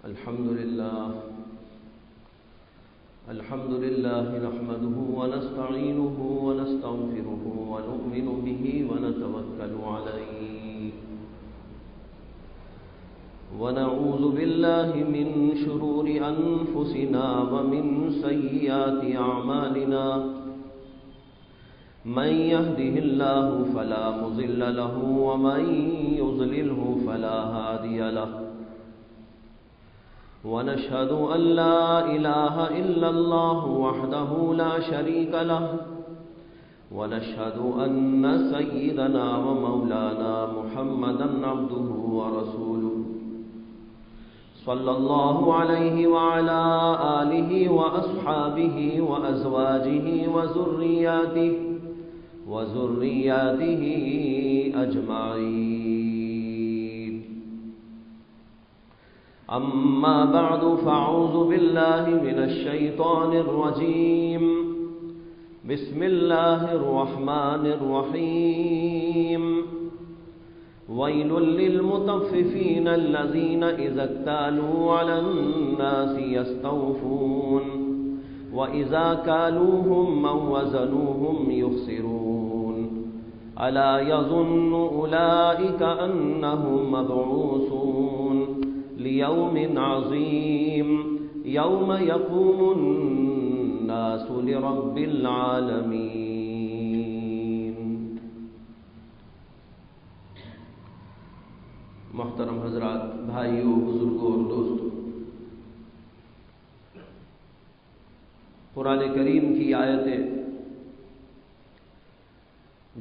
الحمد لله نحمده ونستعينه ونستغفره ونؤمن به ونتوكل عليه ونعوذ بالله من شرور أنفسنا ومن سيئات أعمالنا من يهده الله فلا مضل له ومن يضلله فلا هادي له ونشهد أن لا إله إلا الله وحده لا شريك له ونشهد أن سيدنا ومولانا محمدا عبده ورسوله صلى الله عليه وعلى آله وأصحابه وأزواجه وذرياته أجمعين. أما بعد فأعوذ بالله من الشيطان الرجيم. بسم الله الرحمن الرحيم. ويل للمطففين الذين إذا اكتالوا على الناس يستوفون وإذا كالوهم أو وزنوهم يخسرون ألا يظن أولئك أنهم مبعوثون ليوم عظيم يوم يقوم الناس لرب العالمين. محترم حضرات، بھائیوں، بزرگوں اور دوستوں، قرآن کریم کی آیتیں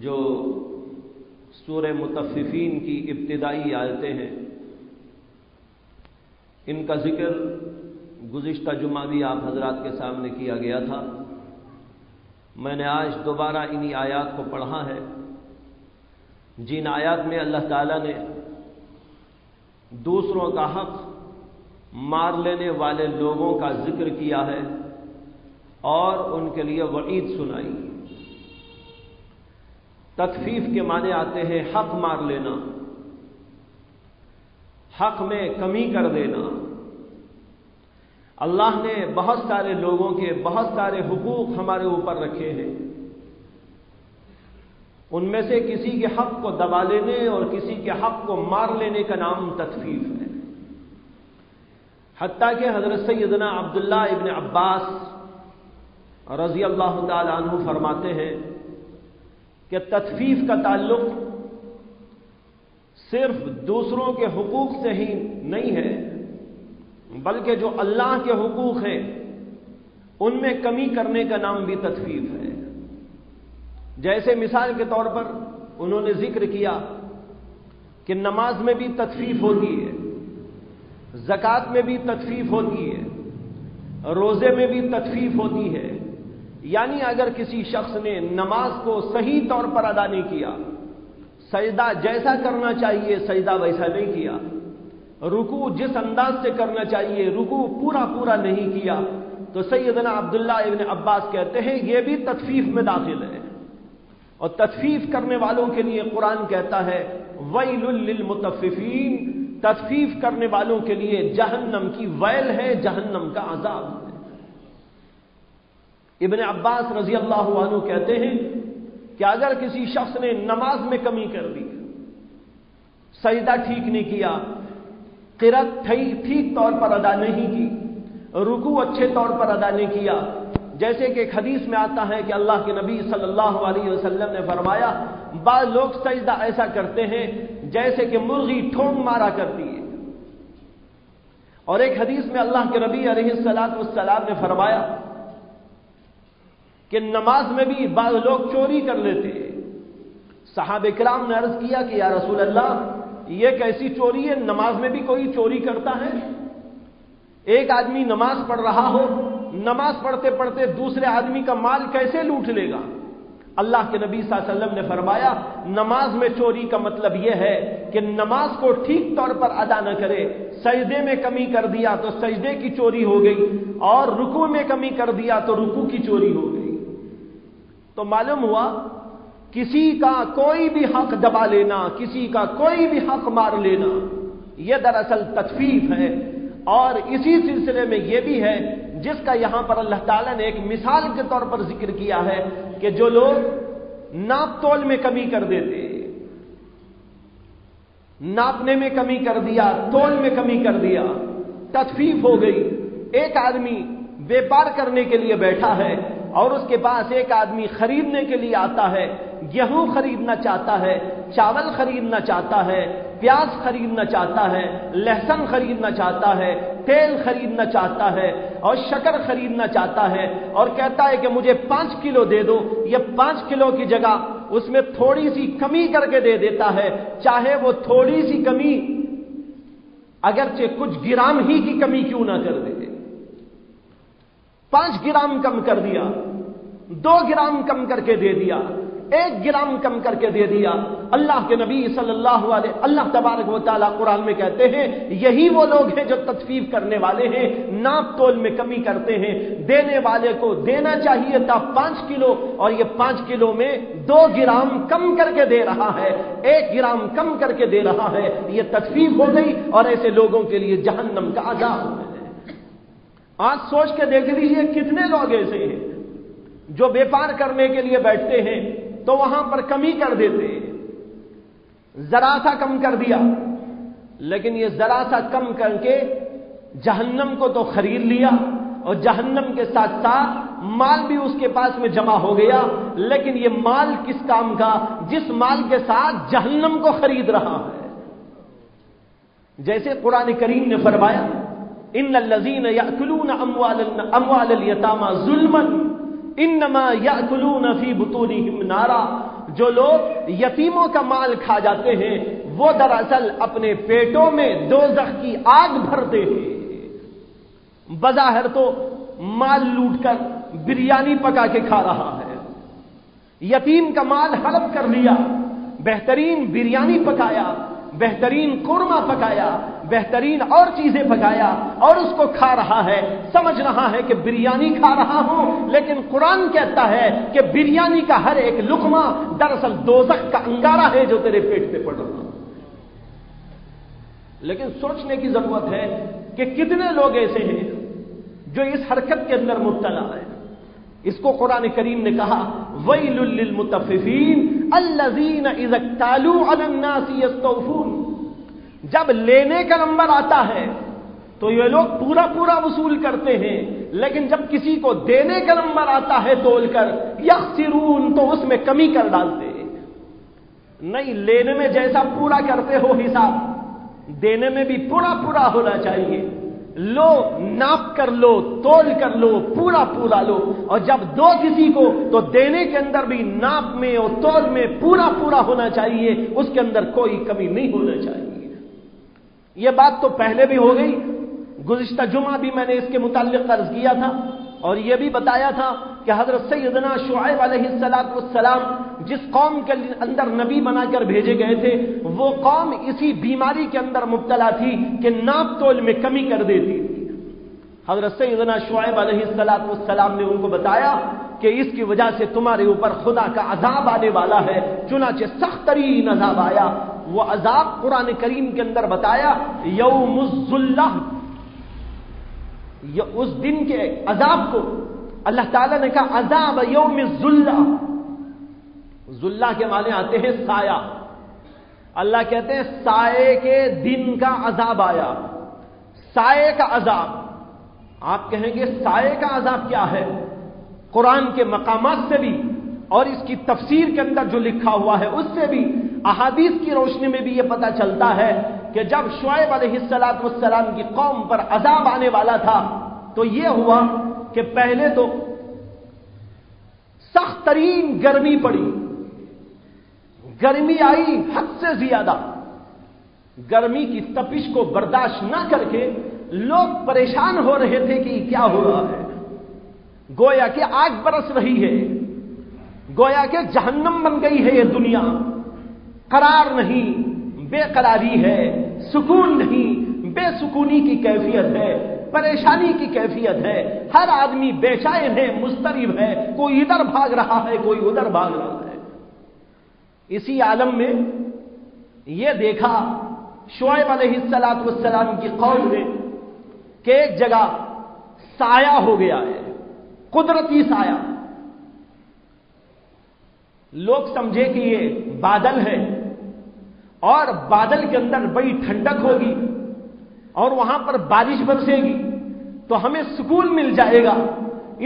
جو سورہ مطففین کی ابتدائی آیتیں ہیں، ان کا ذکر گزشتہ جمعہ بھی آپ حضرات کے سامنے کیا گیا تھا. میں نے آج دوبارہ انہی آیات کو پڑھا ہے جن آیات میں اللہ تعالیٰ نے دوسروں کا حق مار لینے والے لوگوں کا ذکر کیا ہے اور ان کے لیے وعید سنائی. تخفیف کے معنی آتے ہیں حق مار لینا، حق میں کمی کر دینا. اللہ نے بہت سارے لوگوں کے بہت سارے حقوق ہمارے اوپر رکھے ہیں، ان میں سے کسی کے حق کو دبا لینے اور کسی کے حق کو مار لینے کا نام تخفیف ہے. حتیٰ کہ حضرت سیدنا عبداللہ ابن عباس رضی اللہ تعالی عنہ فرماتے ہیں کہ تخفیف کا تعلق صرف دوسروں کے حقوق سے ہی نہیں ہے، بلکہ جو اللہ کے حقوق ہیں ان میں کمی کرنے کا نام بھی تخفیف ہے. جیسے مثال کے طور پر انہوں نے ذکر کیا کہ نماز میں بھی تخفیف ہوتی ہے، زکوٰۃ میں بھی تخفیف ہوتی ہے، روزے میں بھی تخفیف ہوتی ہے. یعنی اگر کسی شخص نے نماز کو صحیح طور پر ادا نہیں کیا، سجدہ جیسا کرنا چاہیے سجدہ ویسا نہیں کیا، رکوع جس انداز سے کرنا چاہیے رکوع پورا نہیں کیا، تو سیدنا عبداللہ ابن عباس کہتے ہیں یہ بھی تخفیف میں داخل ہے. اور تخفیف کرنے والوں کے لیے قرآن کہتا ہے ویل للمطففین، تخفیف کرنے والوں کے لیے جہنم کی ویل ہے، جہنم کا عذاب ہے. ابن عباس رضی اللہ عنہ کہتے ہیں کہ اگر کسی شخص نے نماز میں کمی کر دی، سجدہ ٹھیک نہیں کیا، قرات ٹھیک طور پر ادا نہیں کی، رکوع اچھے طور پر ادا نہیں کیا، جیسے کہ ایک حدیث میں آتا ہے کہ اللہ کے نبی صلی اللہ علیہ وسلم نے فرمایا بعض لوگ سجدہ ایسا کرتے ہیں جیسے کہ مرغی ٹھونگ مارا کرتی ہے. اور ایک حدیث میں اللہ کے نبی علیہ السلام نے فرمایا کہ نماز میں بھی بعض لوگ چوری کر لیتے ہیں. صحابہ کرام نے عرض کیا کہ یا رسول اللہ یہ کیسی چوری ہے، نماز میں بھی کوئی چوری کرتا ہے؟ ایک آدمی نماز پڑھ رہا ہو، نماز پڑھتے پڑھتے دوسرے آدمی کا مال کیسے لوٹ لے گا؟ اللہ کے نبی صلی اللہ علیہ وسلم نے فرمایا نماز میں چوری کا مطلب یہ ہے کہ نماز کو ٹھیک طور پر ادا نہ کرے، سجدے میں کمی کر دیا تو سجدے کی چوری ہو گئی، اور رکوع میں کمی کر دیا تو رکوع کی چوری ہو گئی. تو معلوم ہوا کسی کا کوئی بھی حق دبا لینا، کسی کا کوئی بھی حق مار لینا، یہ دراصل تخفیف ہے. اور اسی سلسلے میں یہ بھی ہے جس کا یہاں پر اللہ تعالیٰ نے ایک مثال کے طور پر ذکر کیا ہے کہ جو لوگ ناپ تول میں کمی کر دیتے، ناپنے میں کمی کر دیا، تول میں کمی کر دیا، تطفیف ہو گئی۔ ایک آدمی بیپار کرنے کے لیے بیٹھا ہے اور اس کے پاس ایک آدمی خریدنے کے لیے آتا ہے، گیہوں خریدنا چاہتا ہے، چاول خریدنا چاہتا ہے، پیاز خریدنا چاہتا ہے، لہسن خریدنا چاہتا ہے، تیل خریدنا چاہتا ہے اور شکر خریدنا چاہتا ہے، اور کہتا ہے کہ مجھے 5 کلو دے دو۔ یہ 5 کلو کی جگہ اس میں تھوڑی سی کمی کر کے دے دیتا ہے، چاہے وہ تھوڑی سی کمی اگرچہ کچھ گرام ہی کی کمی کیوں نہ کر دے۔ 5 گرام کم کر دیا، 2 گرام کم کر کے دے دیا، 1 گرام کم کر کے دے دیا۔ اللہ کے نبی صلی اللہ علیہ اللہ تبارک و تعالیٰ قرآن میں کہتے ہیں یہی وہ لوگ ہیں جو تطفیف کرنے والے ہیں، ناپ تول میں کمی کرتے ہیں۔ دینے والے کو دینا چاہیے تھا 5 کلو اور یہ 5 کلو میں 2 گرام کم کر کے دے رہا ہے، 1 گرام کم کر کے دے رہا ہے۔ یہ تطفیف ہو گئی اور ایسے لوگوں کے لیے جہنم کا عذاب ہے۔ آج سوچ کے دیکھ لیجیے کتنے لوگ ایسے ہیں جو بیپار کرنے کے لیے بیٹھتے ہیں تو وہاں پر کمی کر دیتے، ذرا سا کم کر دیا، لیکن یہ ذرا سا کم کر کے جہنم کو تو خرید لیا اور جہنم کے ساتھ ساتھ مال بھی اس کے پاس میں جمع ہو گیا، لیکن یہ مال کس کام کا؟ جس مال کے ساتھ جہنم کو خرید رہا ہے۔ جیسے قرآن کریم نے فرمایا ان الذین یأکلون اموال الیتامی ظلما انما یأکلون فی بطونہم نارا، جو لوگ یتیموں کا مال کھا جاتے ہیں وہ دراصل اپنے پیٹوں میں دوزخ کی آگ بھرتے ہیں۔ بظاہر تو مال لوٹ کر بریانی پکا کے کھا رہا ہے، یتیم کا مال ہڑپ کر لیا، بہترین بریانی پکایا، بہترین قورمہ پکایا، بہترین اور چیزیں پکایا اور اس کو کھا رہا ہے، سمجھ رہا ہے کہ بریانی کھا رہا ہوں، لیکن قرآن کہتا ہے کہ بریانی کا ہر ایک لقمہ دراصل دوزخ کا انگارہ ہے جو تیرے پیٹ پہ پڑ رہا۔ لیکن سوچنے کی ضرورت ہے کہ کتنے لوگ ایسے ہیں جو اس حرکت کے اندر مبتلا ہے۔ اس کو قرآن کریم نے کہا وَيْلٌ لِّلْمُطَفِّفِينَ الَّذِينَ إِذَا اكْتَالُوا عَلَى النَّاسِ يَسْتَوْفُونَ، جب لینے کا نمبر آتا ہے تو یہ لوگ پورا پورا وصول کرتے ہیں، لیکن جب کسی کو دینے کا نمبر آتا ہے تول کر یخسرون تو اس میں کمی کر ڈالتے ہیں۔ نہیں، لینے میں جیسا پورا کرتے ہو حساب، دینے میں بھی پورا پورا ہونا چاہیے۔ لو، ناپ کر لو، تول کر لو، پورا پورا لو، اور جب دو کسی کو تو دینے کے اندر بھی ناپ میں اور تول میں پورا پورا ہونا چاہیے، اس کے اندر کوئی کمی نہیں ہونا چاہیے۔ یہ بات تو پہلے بھی ہو گئی، گزشتہ جمعہ بھی میں نے اس کے متعلق عرض کیا تھا اور یہ بھی بتایا تھا کہ حضرت سیدنا شعیب علیہ السلام جس قوم کے اندر نبی بنا کر بھیجے گئے تھے وہ قوم اسی بیماری کے اندر مبتلا تھی کہ ناپ تول میں کمی کر دیتی تھی۔ حضرت سیدنا شعیب علیہ السلام نے ان کو بتایا کہ اس کی وجہ سے تمہارے اوپر خدا کا عذاب آنے والا ہے، چنانچہ سخت ترین عذاب آیا۔ وہ عذاب قرآن کریم کے اندر بتایا یوم الذلہ، اس دن کے عذاب کو اللہ تعالیٰ نے کہا عذاب یوم الذلہ۔ ذلہ کے معنی آتے ہیں سایہ، اللہ کہتے ہیں سائے کے دن کا عذاب آیا، سائے کا عذاب۔ آپ کہیں گے سائے کا عذاب کیا ہے؟ قرآن کے مقامات سے بھی اور اس کی تفسیر کے اندر جو لکھا ہوا ہے اس سے بھی، احادیث کی روشنی میں بھی یہ پتہ چلتا ہے کہ جب شعیب علیہ السلام کی قوم پر عذاب آنے والا تھا تو یہ ہوا کہ پہلے تو سخت ترین گرمی پڑی، گرمی آئی حد سے زیادہ، گرمی کی تپش کو برداشت نہ کر کے لوگ پریشان ہو رہے تھے کہ کیا ہو رہا ہے، گویا کہ آگ برس رہی ہے، گویا کہ جہنم بن گئی ہے یہ دنیا، قرار نہیں، بے قراری ہے، سکون نہیں، بے سکونی کی کیفیت ہے، پریشانی کی کیفیت ہے، ہر آدمی بے چین ہے، مضطرب ہے، کوئی ادھر بھاگ رہا ہے، کوئی ادھر بھاگ رہا ہے۔ اسی عالم میں یہ دیکھا شعیب علیہ السلام کی قوم نے کہ ایک جگہ سایہ ہو گیا ہے، قدرتی سایہ. لوگ سمجھے کہ یہ بادل ہے اور بادل کے اندر بڑی ٹھنڈک ہوگی اور وہاں پر بارش برسے گی تو ہمیں سکون مل جائے گا،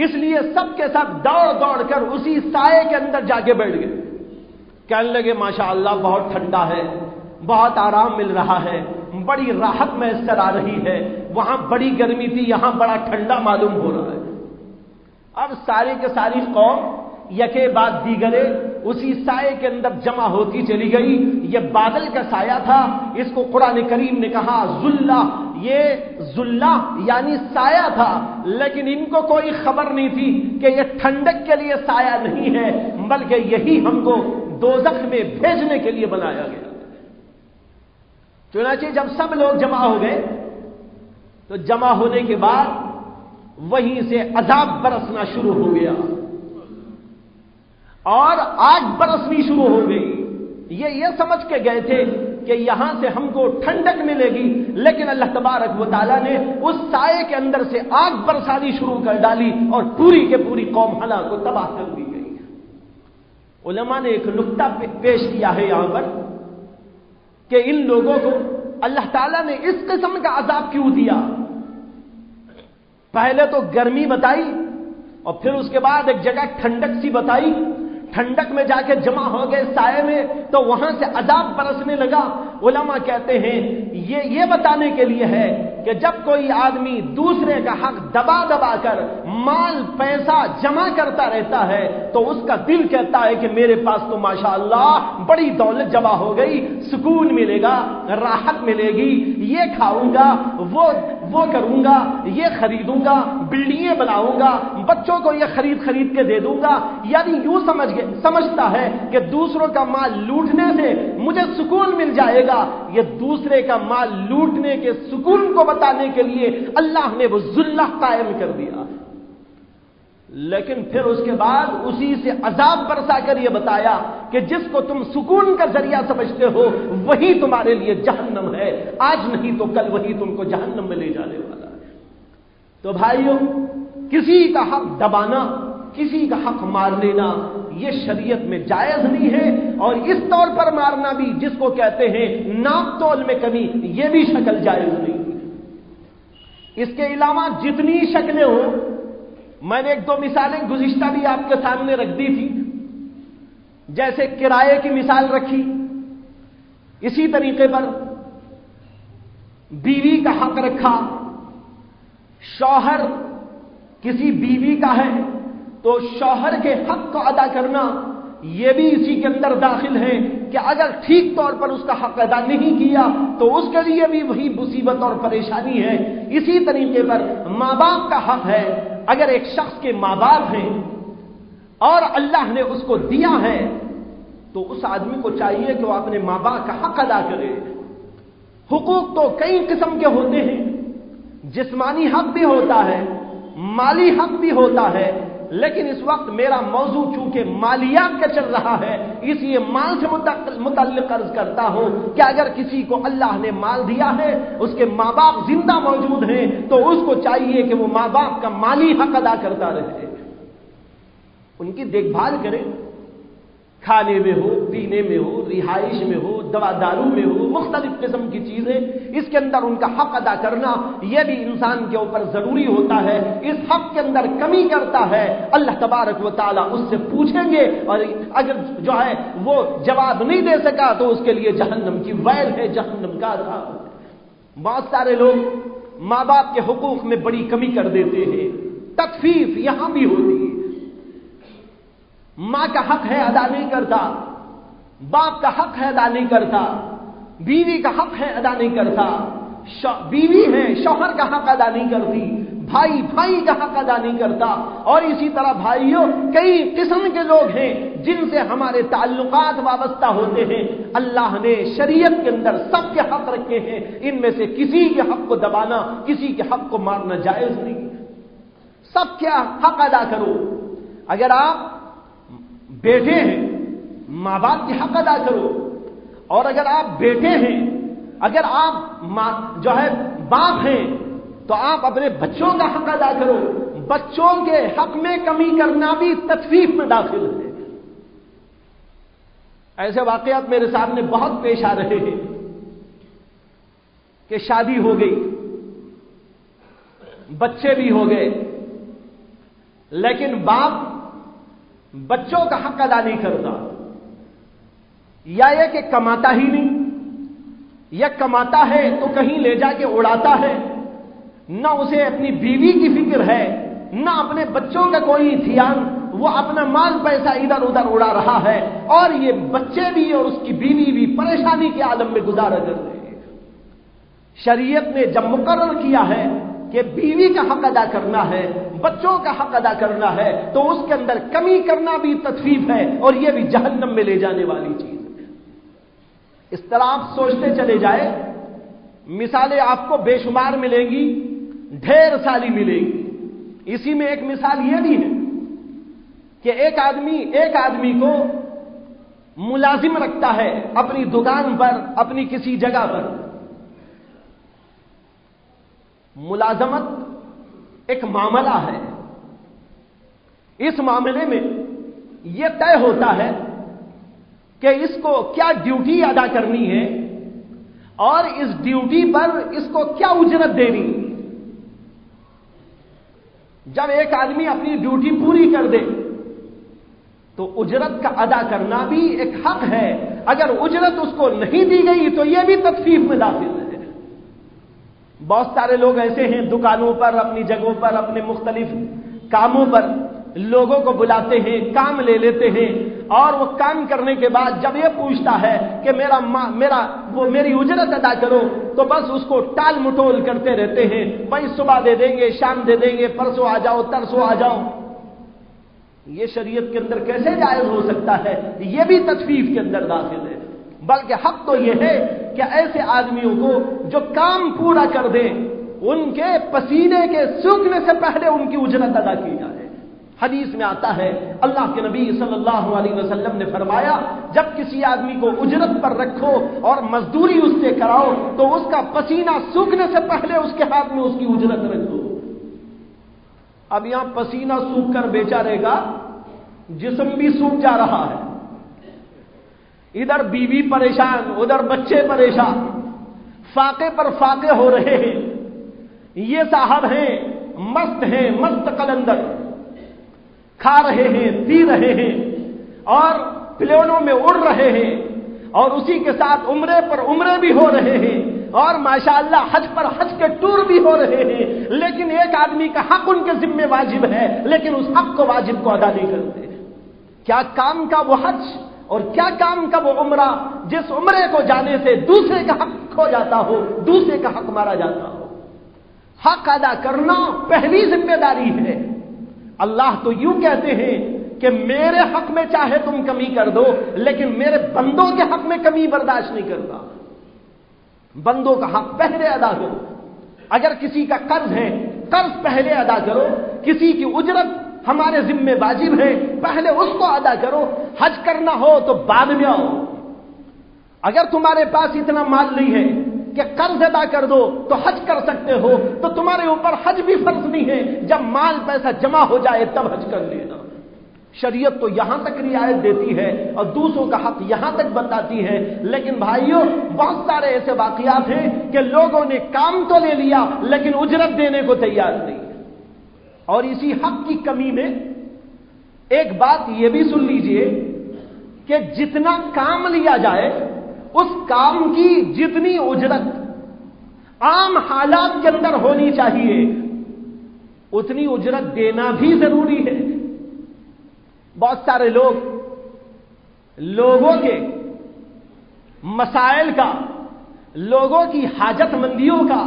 اس لیے سب کے ساتھ دوڑ دوڑ کر اسی سائے کے اندر جا کے بیٹھ گئے. کہنے لگے ماشاءاللہ بہت ٹھنڈا ہے، بہت آرام مل رہا ہے، بڑی راحت میسر آ رہی ہے، وہاں بڑی گرمی تھی یہاں بڑا ٹھنڈا معلوم ہو رہا ہے. اب سارے کے ساری قوم یکے بعد دیگرے اسی سائے کے اندر جمع ہوتی چلی گئی. یہ بادل کا سایہ تھا، اس کو قرآن کریم نے کہا ذلہ، یہ ذلہ یعنی سایہ تھا، لیکن ان کو کوئی خبر نہیں تھی کہ یہ ٹھنڈک کے لیے سایہ نہیں ہے بلکہ یہی ہم کو دوزخ میں بھیجنے کے لیے بنایا گیا. چنانچہ جب سب لوگ جمع ہو گئے تو جمع ہونے کے بعد وہیں سے عذاب برسنا شروع ہو گیا اور آگ برسنی شروع ہو گئی. یہ سمجھ کے گئے تھے کہ یہاں سے ہم کو ٹھنڈک ملے گی، لیکن اللہ تبارک و تعالیٰ نے اس سائے کے اندر سے آگ برسانی شروع کر ڈالی اور پوری کے پوری قوم ہلاک کو تباہ کر دی گئی. علماء نے ایک نقطہ پیش کیا ہے یہاں پر کہ ان لوگوں کو اللہ تعالیٰ نے اس قسم کا عذاب کیوں دیا. پہلے تو گرمی بتائی اور پھر اس کے بعد ایک جگہ ٹھنڈک سی بتائی، ٹھنڈک میں جا کے جمع ہو گئے سائے میں تو وہاں سے عذاب برسنے لگا. علماء کہتے ہیں یہ بتانے کے لیے ہے کہ جب کوئی آدمی دوسرے کا حق دبا دبا کر مال پیسہ جمع کرتا رہتا ہے تو اس کا دل کہتا ہے کہ میرے پاس تو ماشاءاللہ بڑی دولت جمع ہو گئی، سکون ملے گا، راحت ملے گی، یہ کھاؤں گا، وہ کروں گا، یہ خریدوں گا، بلڈنگیں بناؤں گا، بچوں کو یہ خرید کے دے دوں گا. یعنی یوں سمجھتا ہے کہ دوسروں کا مال لوٹنے سے مجھے سکون مل جائے گا. یہ دوسرے کا مال لوٹنے کے سکون کو بتانے کے لیے اللہ نے وہ ذلہ قائم کر دیا، لیکن پھر اس کے بعد اسی سے عذاب برسا کر یہ بتایا کہ جس کو تم سکون کا ذریعہ سمجھتے ہو وہی تمہارے لیے جہنم ہے، آج نہیں تو کل وہی تم کو جہنم میں لے جانے والا ہے. تو بھائیوں، کسی کا حق دبانا، کسی کا حق مار لینا یہ شریعت میں جائز نہیں ہے، اور اس طور پر مارنا بھی جس کو کہتے ہیں ناپ تول میں کمی، یہ بھی شکل جائز نہیں. اس کے علاوہ جتنی شکلیں ہوں، میں نے ایک دو مثالیں گزشتہ بھی آپ کے سامنے رکھ دی تھی. جیسے کرائے کی مثال رکھی، اسی طریقے پر بیوی کا حق رکھا. شوہر کسی بیوی کا ہے تو شوہر کے حق کو ادا کرنا یہ بھی اسی کے اندر داخل ہے کہ اگر ٹھیک طور پر اس کا حق ادا نہیں کیا تو اس کے لیے بھی وہی مصیبت اور پریشانی ہے. اسی طریقے پر ماں باپ کا حق ہے. اگر ایک شخص کے ماں باپ ہیں اور اللہ نے اس کو دیا ہے تو اس آدمی کو چاہیے کہ وہ اپنے ماں باپ کا حق ادا کرے. حقوق تو کئی قسم کے ہوتے ہیں، جسمانی حق بھی ہوتا ہے، مالی حق بھی ہوتا ہے، لیکن اس وقت میرا موضوع چونکہ مالیات کا چل رہا ہے اس لیے مال سے متعلق عرض کرتا ہوں کہ اگر کسی کو اللہ نے مال دیا ہے، اس کے ماں باپ زندہ موجود ہیں تو اس کو چاہیے کہ وہ ماں باپ کا مالی حق ادا کرتا رہے، ان کی دیکھ بھال کرے، کھانے میں ہو، پینے میں ہو، رہائش میں ہو، دوا دارو میں ہو، مختلف قسم کی چیزیں، اس کے اندر ان کا حق ادا کرنا یہ بھی انسان کے اوپر ضروری ہوتا ہے. اس حق کے اندر کمی کرتا ہے اللہ تبارک و تعالیٰ اس سے پوچھیں گے، اور اگر جو ہے وہ جواب نہیں دے سکا تو اس کے لیے جہنم کی ویل ہے، جہنم کا عذاب. بہت سارے لوگ ماں باپ کے حقوق میں بڑی کمی کر دیتے ہیں، تخفیف یہاں بھی ہوتی ہے. ماں کا حق ہے ادا نہیں کرتا، باپ کا حق ہے ادا نہیں کرتا، بیوی کا حق ہے ادا نہیں کرتا، بیوی ہے شوہر کا حق ادا نہیں کرتی، بھائی کا حق ادا نہیں کرتا، اور اسی طرح بھائیوں کئی قسم کے لوگ ہیں جن سے ہمارے تعلقات وابستہ ہوتے ہیں. اللہ نے شریعت کے اندر سب کے حق رکھے ہیں، ان میں سے کسی کے حق کو دبانا، کسی کے حق کو مارنا جائز نہیں. سب کیا حق ادا کرو. اگر آپ بیٹے ہیں ماں باپ کے حق ادا کرو، اور اگر آپ بیٹے ہیں، اگر آپ جو ہے باپ ہیں تو تو آپ اپنے بچوں کا حق ادا کرو. بچوں کے حق میں کمی کرنا بھی تطفیف میں داخل ہے. ایسے واقعات میرے سامنے بہت پیش آ رہے ہیں کہ شادی ہو گئی، بچے بھی ہو گئے، لیکن باپ بچوں کا حق ادا نہیں کرتا. یا یہ کہ کماتا ہی نہیں، یا کماتا ہے تو کہیں لے جا کے اڑاتا ہے. نہ اسے اپنی بیوی کی فکر ہے، نہ اپنے بچوں کا کوئی دھیان. وہ اپنا مال پیسہ ادھر ادھر اڑا رہا ہے، اور یہ بچے بھی اور اس کی بیوی بھی پریشانی کے عالم میں گزارا کر رہے ہیں. شریعت نے جب مقرر کیا ہے کہ بیوی کا حق ادا کرنا ہے، بچوں کا حق ادا کرنا ہے، تو اس کے اندر کمی کرنا بھی تطفیف ہے، اور یہ بھی جہنم میں لے جانے والی چیز ہے. اس طرح آپ سوچتے چلے جائے، مثالیں آپ کو بے شمار ملیں گی، ڈھیر ساری ملیں گی. اسی میں ایک مثال یہ بھی ہے کہ ایک آدمی کو ملازم رکھتا ہے اپنی دکان پر، اپنی کسی جگہ پر. ملازمت ایک معاملہ ہے. اس معاملے میں یہ طے ہوتا ہے کہ اس کو کیا ڈیوٹی ادا کرنی ہے اور اس ڈیوٹی پر اس کو کیا اجرت دینی. جب ایک آدمی اپنی ڈیوٹی پوری کر دے تو اجرت کا ادا کرنا بھی ایک حق ہے. اگر اجرت اس کو نہیں دی گئی تو یہ بھی تطفیف میں داخل ہے. بہت سارے لوگ ایسے ہیں دکانوں پر، اپنی جگہوں پر، اپنے مختلف کاموں پر لوگوں کو بلاتے ہیں، کام لے لیتے ہیں، اور وہ کام کرنے کے بعد جب یہ پوچھتا ہے کہ میری اجرت ادا کرو، تو بس اس کو ٹال مٹول کرتے رہتے ہیں. بھائی صبح دے دیں گے، شام دے دیں گے، پرسوں آ جاؤ، ترسوں آ جاؤ. یہ شریعت کے اندر کیسے جائز ہو سکتا ہے؟ یہ بھی تطفیف کے اندر داخل ہے. بلکہ حق تو یہ ہے کہ ایسے آدمیوں کو جو کام پورا کر دیں، ان کے پسینے کے سوکھنے سے پہلے ان کی اجرت ادا کی جائے. حدیث میں آتا ہے، اللہ کے نبی صلی اللہ علیہ وسلم نے فرمایا، جب کسی آدمی کو اجرت پر رکھو اور مزدوری اس سے کراؤ تو اس کا پسینہ سوکھنے سے پہلے اس کے ہاتھ میں اس کی اجرت رکھو. اب یہاں پسینہ سوکھ کر بیچارے گا جسم بھی سوکھ جا رہا ہے. ادھر بیوی پریشان، ادھر بچے پریشان، فاقے پر فاقے ہو رہے ہیں. یہ صاحب ہیں مست قلندر، کھا رہے ہیں، پی رہے ہیں، اور پلیونوں میں اڑ رہے ہیں، اور اسی کے ساتھ عمرے پر عمرے بھی ہو رہے ہیں، اور ماشاءاللہ حج پر حج کے ٹور بھی ہو رہے ہیں. لیکن ایک آدمی کا حق ان کے ذمہ واجب ہے، لیکن اس حق کو واجب کو ادا نہیں کرتے. کیا کام کا وہ حج اور کیا کام کا وہ عمرہ جس عمرے کو جانے سے دوسرے کا حق کھو جاتا ہو، دوسرے کا حق مارا جاتا ہو. حق ادا کرنا پہلی ذمہ داری ہے. اللہ تو یوں کہتے ہیں کہ میرے حق میں چاہے تم کمی کر دو، لیکن میرے بندوں کے حق میں کمی برداشت نہیں کرتا. بندوں کا حق پہلے ادا کرو. اگر کسی کا قرض ہے، قرض پہلے ادا کرو. کسی کی اجرت ہمارے ذمہ واجب ہے، پہلے اس کو ادا کرو. حج کرنا ہو تو بعد میں آؤ. اگر تمہارے پاس اتنا مال نہیں ہے کہ قرض ادا کر دو تو حج کر سکتے ہو، تو تمہارے اوپر حج بھی فرض نہیں ہے. جب مال پیسہ جمع ہو جائے تب حج کر لینا. شریعت تو یہاں تک رعایت دیتی ہے اور دوسروں کا حق یہاں تک بتاتی ہے. لیکن بھائیوں، بہت سارے ایسے واقعات ہیں کہ لوگوں نے کام تو لے لیا لیکن اجرت دینے کو تیار نہیں. اور اسی حق کی کمی میں ایک بات یہ بھی سن لیجئے کہ جتنا کام لیا جائے اس کام کی جتنی اجرت عام حالات کے اندر ہونی چاہیے اتنی اجرت دینا بھی ضروری ہے. بہت سارے لوگوں کے مسائل کا، لوگوں کی حاجت مندیوں کا،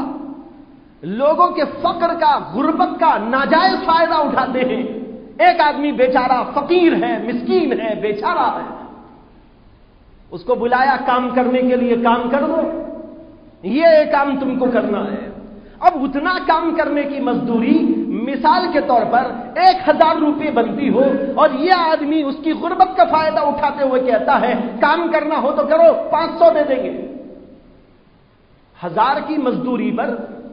لوگوں کے فقر کا، غربت کا ناجائز فائدہ اٹھاتے ہیں. ایک آدمی بیچارہ فقیر ہے، مسکین ہے، بیچارہ ہے، اس کو بلایا کام کرنے کے لیے، کام کر دو، یہ کام تم کو کرنا ہے. اب اتنا کام کرنے کی مزدوری مثال کے طور پر 1000 روپے بنتی ہو، اور یہ آدمی اس کی غربت کا فائدہ اٹھاتے ہوئے کہتا ہے کام کرنا ہو تو کرو، 500 دے دیں گے. 1000 کی مزدوری پر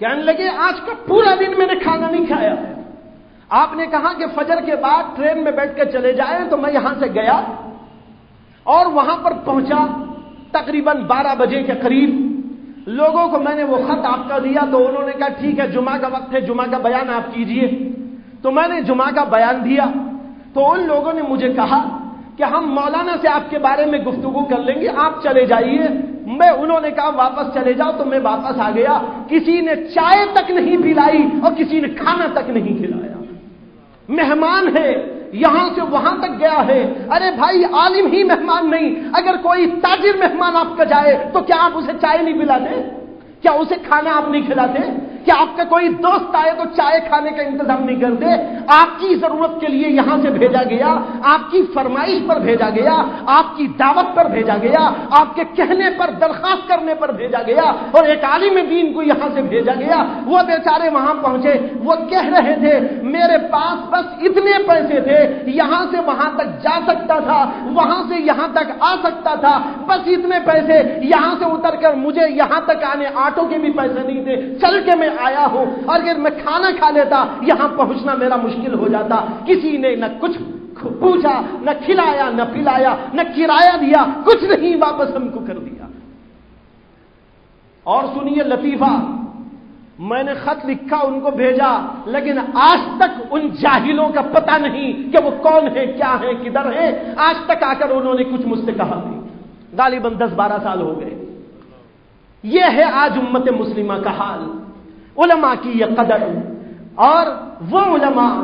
کہنے لگے آج کا پورا دن میں نے کھانا نہیں کھایا ہے۔ آپ نے کہا کہ فجر کے بعد ٹرین میں بیٹھ کے چلے جائیں، تو میں یہاں سے گیا اور وہاں پر پہنچا تقریباً 12 بجے کے قریب۔ لوگوں کو میں نے وہ خط آپ کا دیا تو انہوں نے کہا ٹھیک ہے جمعہ کا وقت ہے، جمعہ کا بیان آپ کیجئے۔ تو میں نے جمعہ کا بیان دیا تو ان لوگوں نے مجھے کہا کہ ہم مولانا سے آپ کے بارے میں گفتگو کر لیں گے، آپ چلے جائیے۔ انہوں نے کہا واپس چلے جاؤ، تو میں واپس آ گیا۔ کسی نے چائے تک نہیں پلائی اور کسی نے کھانا تک نہیں کھلایا۔ مہمان ہے، یہاں سے وہاں تک گیا ہے۔ ارے بھائی عالم ہی مہمان نہیں، اگر کوئی تاجر مہمان آپ کا جائے تو کیا آپ اسے چائے نہیں پلاتے؟ کیا اسے کھانا آپ نہیں کھلاتے؟ کیا آپ کا کوئی دوست آئے تو چائے کھانے کا انتظام نہیں کرتے؟ آپ کی ضرورت کے لیے یہاں سے بھیجا گیا، آپ کی فرمائش پر بھیجا گیا، آپ کی دعوت پر بھیجا گیا، آپ کے کہنے پر درخواست کرنے پر بھیجا گیا، اور ایک عالم دین کو یہاں سے بھیجا گیا۔ وہ بیچارے وہاں پہنچے، وہ کہہ رہے تھے میرے پاس بس اتنے پیسے تھے، یہاں سے وہاں تک جا سکتا تھا، وہاں سے یہاں تک آ سکتا تھا، بس اتنے پیسے، یہاں سے اتر کر مجھے یہاں تک آنے آٹو کے بھی پیسے نہیں تھے، چل کے میں آیا ہوں، اور اگر میں کھانا کھا لیتا یہاں پہنچنا میرا مشکل ہو جاتا۔ کسی نے نہ کچھ پوچھا، نہ کھلایا، نہ پلایا، نہ کرایہ دیا، کچھ نہیں، واپس ہم کو کر دیا۔ اور سنیے لطیفہ، میں نے خط لکھا ان کو بھیجا، لیکن آج تک ان جاہلوں کا پتہ نہیں کہ وہ کون ہے، کیا ہے، کدھر ہے۔ آج تک آ کر انہوں نے کچھ مجھ سے کہا نہیں، غالباً 10-12 سال ہو گئے۔ یہ ہے آج امت مسلمہ کا حال، علماء کی یہ قدر، اور وہ علماء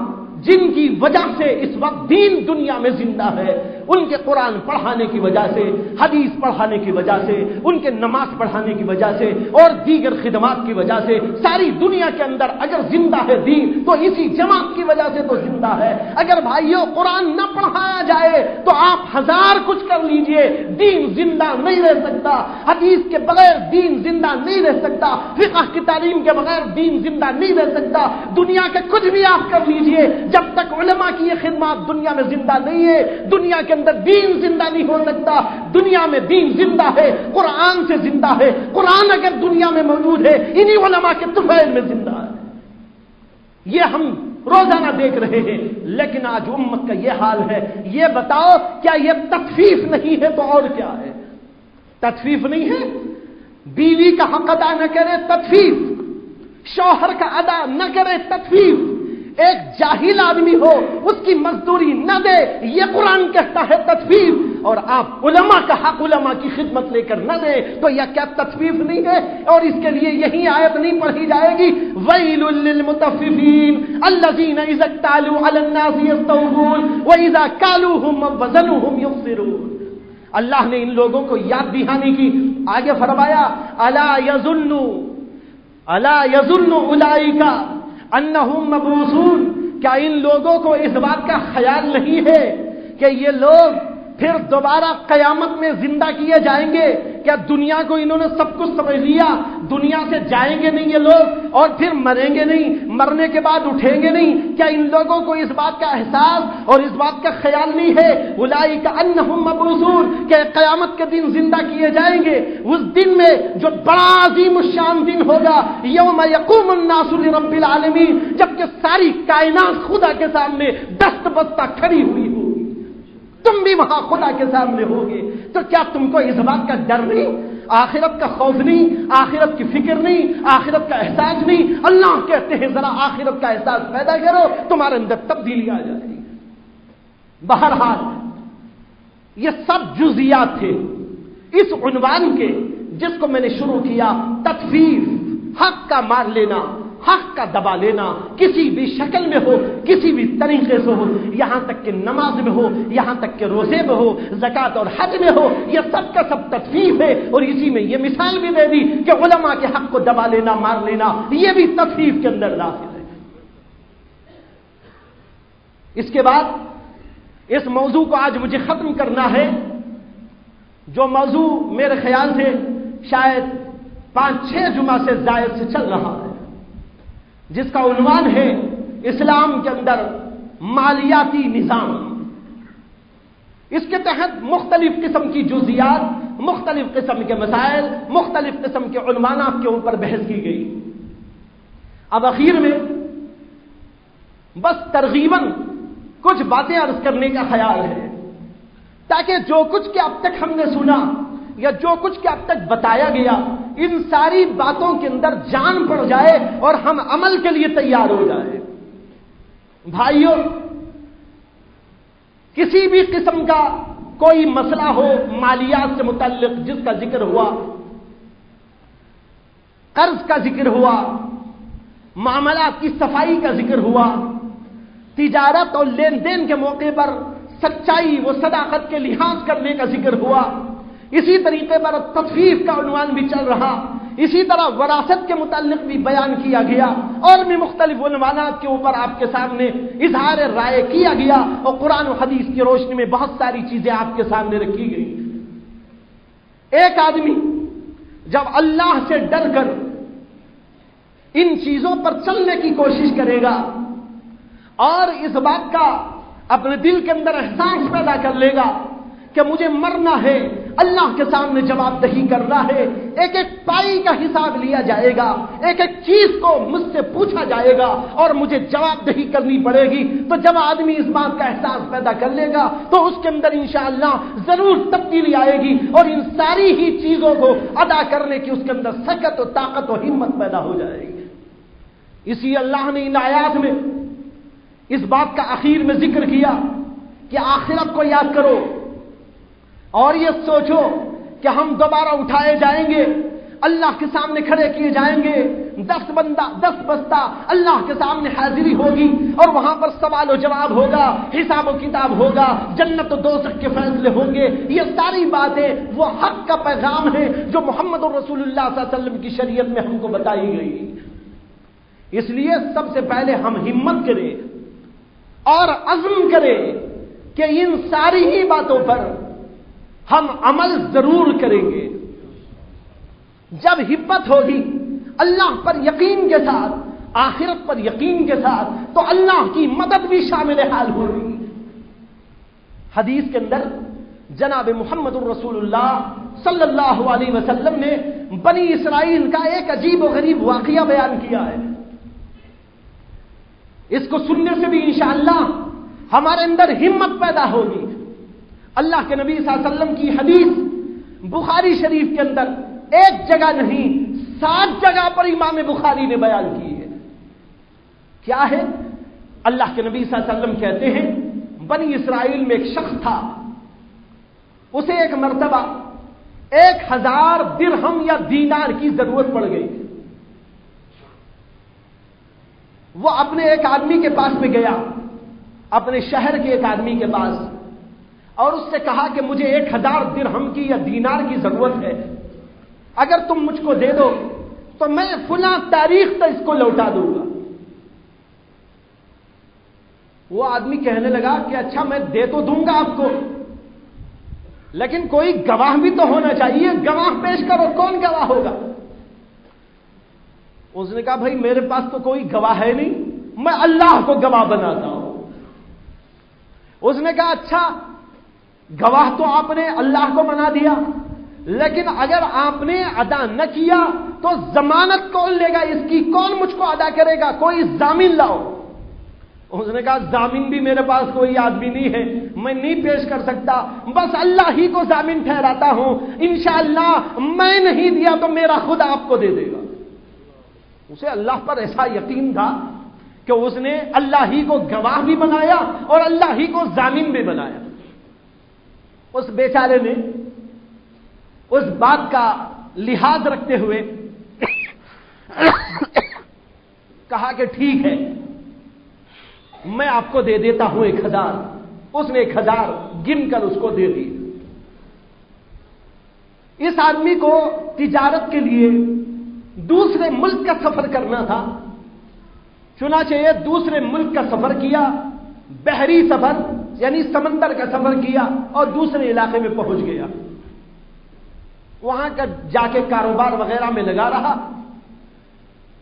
جن کی وجہ سے اس وقت دین دنیا میں زندہ ہے، ان کے قرآن پڑھانے کی وجہ سے، حدیث پڑھانے کی وجہ سے، ان کے نماز پڑھانے کی وجہ سے اور دیگر خدمات کی وجہ سے ساری دنیا کے اندر اگر زندہ ہے دین تو اسی جماعت کی وجہ سے تو زندہ ہے۔ اگر بھائیوں قرآن نہ پڑھایا جائے تو آپ ہزار کچھ کر لیجئے، دین زندہ نہیں رہ سکتا۔ حدیث کے بغیر دین زندہ نہیں رہ سکتا، فقہ کی تعلیم کے بغیر دین زندہ نہیں رہ سکتا۔ دنیا کے کچھ بھی آپ کر لیجئے، جب تک علماء کی یہ خدمات دنیا میں زندہ نہیں ہے، دنیا کے اندر دین زندہ نہیں ہو سکتا۔ دنیا میں دین زندہ ہے، قرآن سے زندہ ہے۔ قرآن اگر دنیا میں موجود ہے، انہی علماء کے طفیل میں زندہ ہے۔ یہ ہم روزانہ دیکھ رہے ہیں، لیکن آج امت کا یہ حال ہے۔ یہ بتاؤ کیا یہ تطفیف نہیں ہے تو اور کیا ہے؟ تطفیف نہیں ہے؟ بیوی کا حق ادا نہ کرے تطفیف، شوہر کا ادا نہ کرے تطفیف، ایک جاہل آدمی ہو اس کی مزدوری نہ دے، یہ قرآن کہتا ہے تطفیف، اور آپ علماء کا حق علماء کی خدمت لے کر نہ دے تو یہ کیا تطفیف نہیں ہے؟ اور اس کے لیے یہی آیت نہیں پڑھی جائے گی وَيْلٌ لِّلْمُطَفِّفِينَ الَّذِينَ إِذَا اكْتَالُوا عَلَى النَّاسِ يَسْتَوْفُونَ وَإِذَا كَالُوهُمْ وَزَنُوهُمْ يُخْسِرُونَ۔ اللہ نے ان لوگوں کو یاد دہانی کی، آگے فرمایا أَلَا يَظُنُّ أُولَٰئِكَ أَنَّهُمْ مَبْعُوثُونَ، کیا ان لوگوں کو اس بات کا خیال نہیں ہے کہ یہ لوگ پھر دوبارہ قیامت میں زندہ کیے جائیں گے؟ کیا دنیا کو انہوں نے سب کچھ سمجھ لیا؟ دنیا سے جائیں گے نہیں یہ لوگ اور پھر مریں گے نہیں، مرنے کے بعد اٹھیں گے نہیں؟ کیا ان لوگوں کو اس بات کا احساس اور اس بات کا خیال نہیں ہے؟ اولئک انہم مبعوثون، کہ قیامت کے دن زندہ کیے جائیں گے، اس دن میں جو بڑا عظیم الشان دن ہوگا، یوم یقوم الناس لرب العالمین، جبکہ ساری کائنات خدا کے سامنے دست بستہ کھڑی ہوئی ہوگی، تم بھی وہاں خدا کے سامنے ہوگے، تو کیا تم کو اس بات کا ڈر نہیں، آخرت کا خوف نہیں، آخرت کی فکر نہیں، آخرت کا احساس نہیں؟ اللہ کہتے ہیں ذرا آخرت کا احساس پیدا کرو، تمہارے اندر تبدیلی آ جائے گی۔ بہرحال یہ سب جزیات تھے اس عنوان کے جس کو میں نے شروع کیا، تطفیف، حق کا مار لینا، حق کا دبا لینا، کسی بھی شکل میں ہو، کسی بھی طریقے سے ہو، یہاں تک کہ نماز میں ہو، یہاں تک کہ روزے میں ہو، زکوٰۃ اور حج میں ہو، یہ سب کا سب تطفیف ہے۔ اور اسی میں یہ مثال بھی دے دی کہ علماء کے حق کو دبا لینا، مار لینا، یہ بھی تطفیف کے اندر داخل ہے۔ اس کے بعد اس موضوع کو آج مجھے ختم کرنا ہے، جو موضوع میرے خیال سے شاید 5-6 جمعہ سے زائد سے چل رہا ہے، جس کا عنوان ہے اسلام کے اندر مالیاتی نظام۔ اس کے تحت مختلف قسم کی جزیات، مختلف قسم کے مسائل، مختلف قسم کے عنوانات کے اوپر بحث کی گئی۔ اب اخیر میں بس ترغیباً کچھ باتیں عرض کرنے کا خیال ہے، تاکہ جو کچھ کہ اب تک ہم نے سنا یا جو کچھ کہ اب تک بتایا گیا، ان ساری باتوں کے اندر جان پڑ جائے اور ہم عمل کے لیے تیار ہو جائیں۔ بھائیوں، کسی بھی قسم کا کوئی مسئلہ ہو مالیات سے متعلق جس کا ذکر ہوا، قرض کا ذکر ہوا، معاملات کی صفائی کا ذکر ہوا، تجارت اور لین دین کے موقع پر سچائی و صداقت کے لحاظ کرنے کا ذکر ہوا، اسی طریقے پر تطفیف کا عنوان بھی چل رہا، اسی طرح وراثت کے متعلق بھی بیان کیا گیا، اور بھی مختلف عنوانات کے اوپر آپ کے سامنے اظہار رائے کیا گیا، اور قرآن و حدیث کی روشنی میں بہت ساری چیزیں آپ کے سامنے رکھی گئی۔ ایک آدمی جب اللہ سے ڈر کر ان چیزوں پر چلنے کی کوشش کرے گا اور اس بات کا اپنے دل کے اندر احساس پیدا کر لے گا کہ مجھے مرنا ہے، اللہ کے سامنے جواب دہی کرنا ہے، ایک ایک پائی کا حساب لیا جائے گا، ایک ایک چیز کو مجھ سے پوچھا جائے گا اور مجھے جواب دہی کرنی پڑے گی، تو جب آدمی اس بات کا احساس پیدا کر لے گا تو اس کے اندر انشاءاللہ ضرور تبدیلی آئے گی، اور ان ساری ہی چیزوں کو ادا کرنے کی اس کے اندر سکت و طاقت و ہمت پیدا ہو جائے گی۔ اسی اللہ نے ان آیات میں اس بات کا اخیر میں ذکر کیا کہ آخرت کو یاد کرو اور یہ سوچو کہ ہم دوبارہ اٹھائے جائیں گے، اللہ کے سامنے کھڑے کیے جائیں گے، 10 بستہ اللہ کے سامنے حاضری ہوگی، اور وہاں پر سوال و جواب ہوگا، حساب و کتاب ہوگا، جنت و دوزخ کے فیصلے ہوں گے۔ یہ ساری باتیں وہ حق کا پیغام ہے جو محمد رسول اللہ صلی اللہ علیہ وسلم کی شریعت میں ہم کو بتائی گئی۔ اس لیے سب سے پہلے ہم ہمت کریں اور عزم کریں کہ ان ساری ہی باتوں پر ہم عمل ضرور کریں گے۔ جب ہمت ہوگی اللہ پر یقین کے ساتھ، آخرت پر یقین کے ساتھ، تو اللہ کی مدد بھی شامل حال ہوگی۔ حدیث کے اندر جناب محمد الرسول اللہ صلی اللہ علیہ وسلم نے بنی اسرائیل کا ایک عجیب و غریب واقعہ بیان کیا ہے۔ اس کو سننے سے بھی انشاءاللہ ہمارے اندر ہمت پیدا ہوگی۔ اللہ کے نبی صلی اللہ علیہ وسلم کی حدیث بخاری شریف کے اندر ایک جگہ نہیں 7 جگہ پر امام بخاری نے بیان کی ہے۔ کیا ہے؟ اللہ کے نبی صلی اللہ علیہ وسلم کہتے ہیں بنی اسرائیل میں ایک شخص تھا، اسے ایک مرتبہ 1000 درہم یا دینار کی ضرورت پڑ گئی۔ وہ اپنے ایک آدمی کے پاس میں گیا، اپنے شہر کے ایک آدمی کے پاس، اور اس سے کہا کہ مجھے 1000 درہم کی یا دینار کی ضرورت ہے، اگر تم مجھ کو دے دو تو میں فلاں تاریخ تک اس کو لوٹا دوں گا۔ وہ آدمی کہنے لگا کہ اچھا میں دے تو دوں گا آپ کو، لیکن کوئی گواہ بھی تو ہونا چاہیے، گواہ پیش کرو، کون گواہ ہوگا؟ اس نے کہا بھائی میرے پاس تو کوئی گواہ ہے نہیں، میں اللہ کو گواہ بناتا ہوں۔ اس نے کہا اچھا گواہ تو آپ نے اللہ کو بنا دیا، لیکن اگر آپ نے ادا نہ کیا تو ضمانت کون لے گا اس کی؟ کون مجھ کو ادا کرے گا؟ کوئی ضامن لاؤ۔ اس نے کہا ضامن بھی میرے پاس کوئی آدمی نہیں ہے، میں نہیں پیش کر سکتا، بس اللہ ہی کو ضامن ٹھہراتا ہوں، انشاءاللہ میں نہیں دیا تو میرا خدا آپ کو دے دے گا۔ اسے اللہ پر ایسا یقین تھا کہ اس نے اللہ ہی کو گواہ بھی بنایا اور اللہ ہی کو ضامن بھی بنایا۔ اس بیچارے نے اس بات کا لحاظ رکھتے ہوئے کہا کہ ٹھیک ہے میں آپ کو دے دیتا ہوں 1000۔ اس نے 1000 گن کر اس کو دے دی۔ اس آدمی کو تجارت کے لیے دوسرے ملک کا سفر کرنا تھا، چنانچہ یہ دوسرے ملک کا سفر کیا، بحری سفر یعنی سمندر کا سفر کیا اور دوسرے علاقے میں پہنچ گیا۔ وہاں کا جا کے کاروبار وغیرہ میں لگا رہا،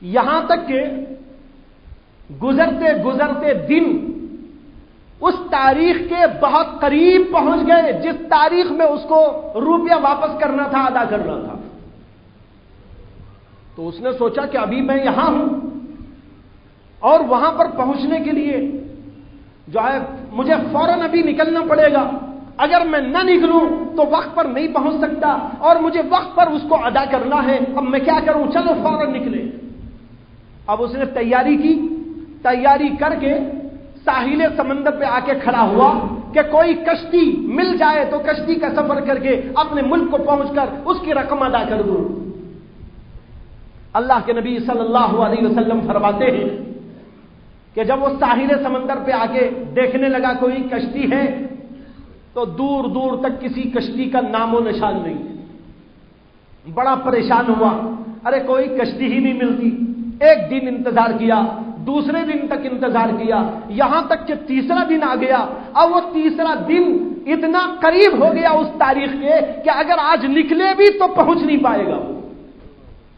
یہاں تک کہ گزرتے گزرتے دن اس تاریخ کے بہت قریب پہنچ گئے جس تاریخ میں اس کو روپیہ واپس کرنا تھا، ادا کرنا تھا۔ تو اس نے سوچا کہ ابھی میں یہاں ہوں اور وہاں پر پہنچنے کے لیے جو ہے مجھے فوراً ابھی نکلنا پڑے گا، اگر میں نہ نکلوں تو وقت پر نہیں پہنچ سکتا اور مجھے وقت پر اس کو ادا کرنا ہے، اب میں کیا کروں؟ چلو فوراً نکلے۔ اب اس نے تیاری کی، تیاری کر کے ساحل سمندر پہ آ کے کھڑا ہوا کہ کوئی کشتی مل جائے تو کشتی کا سفر کر کے اپنے ملک کو پہنچ کر اس کی رقم ادا کر دوں۔ اللہ کے نبی صلی اللہ علیہ وسلم فرماتے ہیں کہ جب وہ ساحل سمندر پہ آ کے دیکھنے لگا کوئی کشتی ہے تو دور دور تک کسی کشتی کا نام و نشان نہیں۔ بڑا پریشان ہوا، ارے کوئی کشتی ہی نہیں ملتی۔ ایک دن انتظار کیا، دوسرے دن تک انتظار کیا، یہاں تک کہ تیسرا دن آ گیا۔ اب وہ تیسرا دن اتنا قریب ہو گیا اس تاریخ کے کہ اگر آج نکلے بھی تو پہنچ نہیں پائے گا۔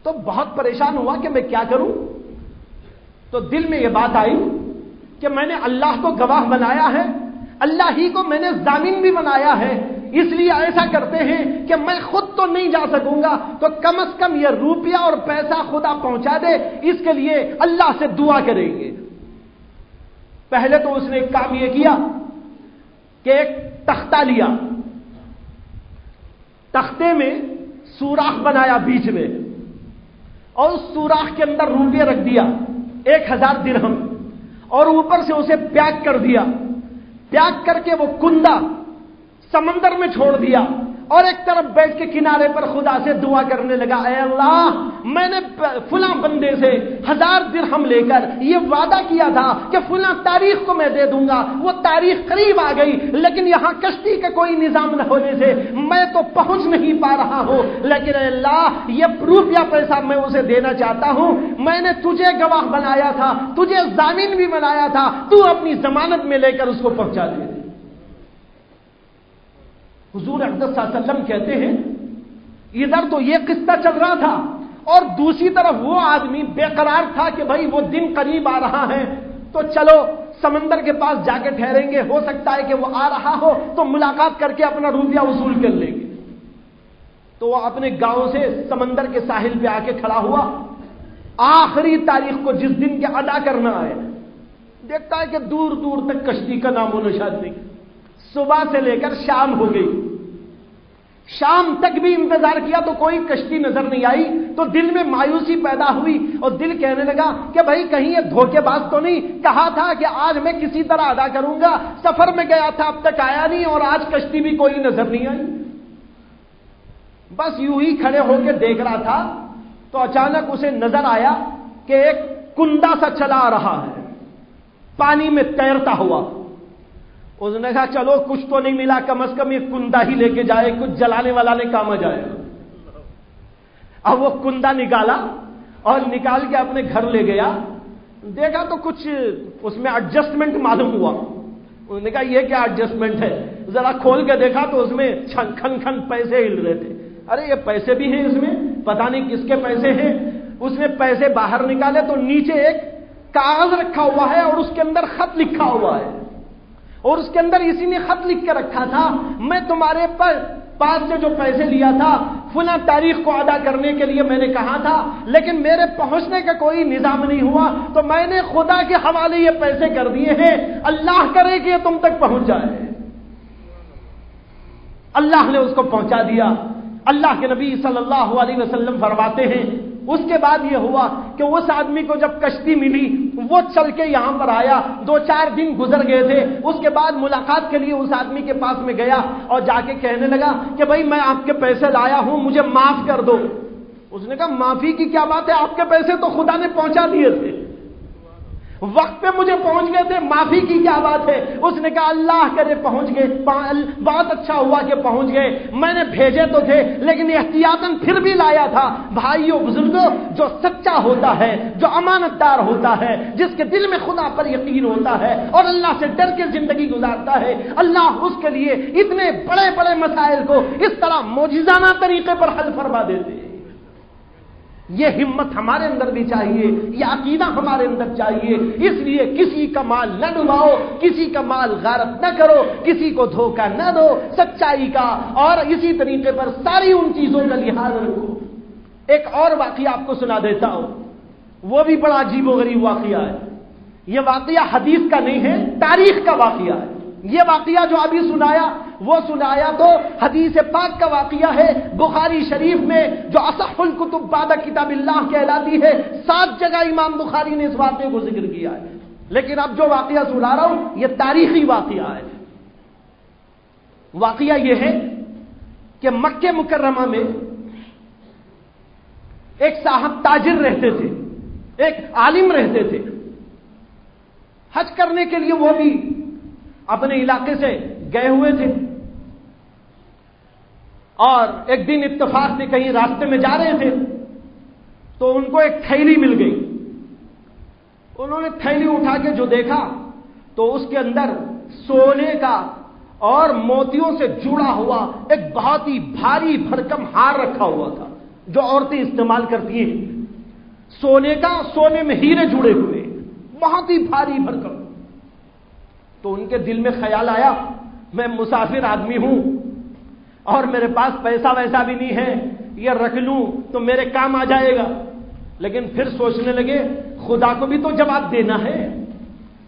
تو بہت پریشان ہوا کہ میں کیا کروں؟ تو دل میں یہ بات آئی کہ میں نے اللہ کو گواہ بنایا ہے، اللہ ہی کو میں نے ضامن بھی بنایا ہے، اس لیے ایسا کرتے ہیں کہ میں خود تو نہیں جا سکوں گا تو کم از کم یہ روپیہ اور پیسہ خدا پہنچا دے، اس کے لیے اللہ سے دعا کریں گے۔ پہلے تو اس نے ایک کام یہ کیا کہ ایک تختہ لیا، تختے میں سوراخ بنایا بیچ میں اور اس سوراخ کے اندر روپیہ رکھ دیا 1000 درہم اور اوپر سے اسے پیک کر دیا، پیک کر کے وہ کندا سمندر میں چھوڑ دیا اور ایک طرف بیٹھ کے کنارے پر خدا سے دعا کرنے لگا، اے اللہ میں نے فلاں بندے سے 1000 درہم لے کر یہ وعدہ کیا تھا کہ فلاں تاریخ کو میں دے دوں گا، وہ تاریخ قریب آ گئی لیکن یہاں کشتی کا کوئی نظام نہ ہونے سے میں تو پہنچ نہیں پا رہا ہوں، لیکن اے اللہ یہ روپیہ پیسہ میں اسے دینا چاہتا ہوں، میں نے تجھے گواہ بنایا تھا، تجھے ضامن بھی بنایا تھا، تو اپنی ضمانت میں لے کر اس کو پہنچا دے۔ حضور اقدس صلی اللہ علیہ وسلم کہتے ہیں ادھر تو یہ قصہ چل رہا تھا اور دوسری طرف وہ آدمی بے قرار تھا کہ بھائی وہ دن قریب آ رہا ہے تو چلو سمندر کے پاس جا کے ٹھہریں گے، ہو سکتا ہے کہ وہ آ رہا ہو تو ملاقات کر کے اپنا روپیہ وصول کر لیں گے۔ تو وہ اپنے گاؤں سے سمندر کے ساحل پہ آ کے کھڑا ہوا، آخری تاریخ کو جس دن کے ادا کرنا ہے دیکھتا ہے کہ دور دور تک کشتی کا نام و نشان نہیں۔ صبح سے لے کر شام ہو گئی، شام تک بھی انتظار کیا تو کوئی کشتی نظر نہیں آئی، تو دل میں مایوسی پیدا ہوئی اور دل کہنے لگا کہ بھائی کہیں یہ دھوکے باز تو نہیں، کہا تھا کہ آج میں کسی طرح ادا کروں گا، سفر میں گیا تھا اب تک آیا نہیں اور آج کشتی بھی کوئی نظر نہیں آئی۔ بس یوں ہی کھڑے ہو کے دیکھ رہا تھا تو اچانک اسے نظر آیا کہ ایک کندا سا چلا آ رہا ہے پانی میں تیرتا ہوا۔ اس نے کہا چلو کچھ تو نہیں ملا، کم از کم یہ کندا ہی لے کے جائے، کچھ جلانے والا نے کام آ جائے۔ اب وہ کندا نکالا اور نکال کے اپنے گھر لے گیا، دیکھا تو کچھ اس میں ایڈجسٹمنٹ معلوم ہوا۔ انہوں نے کہا یہ کیا ایڈجسٹمنٹ ہے؟ ذرا کھول کے دیکھا تو اس میں کھن کھن پیسے ہل رہے تھے۔ ارے یہ پیسے بھی ہیں اس میں، پتہ نہیں کس کے پیسے ہیں۔ اس نے پیسے باہر نکالے تو نیچے ایک کاغذ رکھا ہوا ہے اور اس کے اندر خط لکھا ہوا ہے اور اس کے اندر اسی نے خط لکھ کے رکھا تھا، میں تمہارے پاس سے جو پیسے لیا تھا فلاں تاریخ کو ادا کرنے کے لیے میں نے کہا تھا، لیکن میرے پہنچنے کا کوئی نظام نہیں ہوا تو میں نے خدا کے حوالے یہ پیسے کر دیے ہیں، اللہ کرے کہ یہ تم تک پہنچ جائے۔ اللہ نے اس کو پہنچا دیا۔ اللہ کے نبی صلی اللہ علیہ وسلم فرماتے ہیں اس کے بعد یہ ہوا کہ اس آدمی کو جب کشتی ملی وہ چل کے یہاں پر آیا، 2-4 دن گزر گئے تھے، اس کے بعد ملاقات کے لیے اس آدمی کے پاس میں گیا اور جا کے کہنے لگا کہ بھائی میں آپ کے پیسے لایا ہوں، مجھے معاف کر دو۔ اس نے کہا معافی کی کیا بات ہے، آپ کے پیسے تو خدا نے پہنچا دیے تھے، وقت پہ مجھے پہنچ گئے تھے، معافی کی کیا بات ہے؟ اس نے کہا اللہ کرے پہنچ گئے، بہت اچھا ہوا کہ پہنچ گئے، میں نے بھیجے تو تھے لیکن احتیاطاً پھر بھی لایا تھا۔ بھائیوں بزرگوں، جو سچا ہوتا ہے، جو امانت دار ہوتا ہے، جس کے دل میں خدا پر یقین ہوتا ہے اور اللہ سے ڈر کے زندگی گزارتا ہے، اللہ اس کے لیے اتنے بڑے بڑے مسائل کو اس طرح معجزانہ طریقے پر حل فرما دیتے ہیں۔ یہ ہمت ہمارے اندر بھی چاہیے، یہ عقیدہ ہمارے اندر چاہیے۔ اس لیے کسی کا مال نہ ڈباؤ، کسی کا مال غارت نہ کرو، کسی کو دھوکہ نہ دو، سچائی کا اور اسی طریقے پر ساری ان چیزوں کا لحاظ رکھو۔ ایک اور واقعہ آپ کو سنا دیتا ہوں، وہ بھی بڑا عجیب و غریب واقعہ ہے۔ یہ واقعہ حدیث کا نہیں ہے، تاریخ کا واقعہ ہے۔ یہ واقعہ جو ابھی سنایا وہ سنایا تو حدیث پاک کا واقعہ ہے۔ بخاری شریف میں جو اصح الکتب بعد کتاب اللہ کہلاتی ہے، 7 جگہ امام بخاری نے اس واقعے کو ذکر کیا ہے، لیکن اب جو واقعہ سنا رہا ہوں یہ تاریخی واقعہ ہے۔ واقعہ یہ ہے کہ مکہ مکرمہ میں ایک صاحب تاجر رہتے تھے، ایک عالم رہتے تھے۔ حج کرنے کے لیے وہ بھی اپنے علاقے سے گئے ہوئے تھے، اور ایک دن اتفاق سے کہیں راستے میں جا رہے تھے تو ان کو ایک تھیلی مل گئی۔ انہوں نے تھیلی اٹھا کے جو دیکھا تو اس کے اندر سونے کا اور موتیوں سے جڑا ہوا ایک بہت ہی بھاری بھرکم ہار رکھا ہوا تھا جو عورتیں استعمال کرتی ہیں۔ سونے کا، سونے میں ہیرے جڑے ہوئے، بہت ہی بھاری بھرکم۔ تو ان کے دل میں خیال آیا، میں مسافر آدمی ہوں اور میرے پاس پیسہ ویسا بھی نہیں ہے، یہ رکھ لوں تو میرے کام آ جائے گا۔ لیکن پھر سوچنے لگے خدا کو بھی تو جواب دینا ہے۔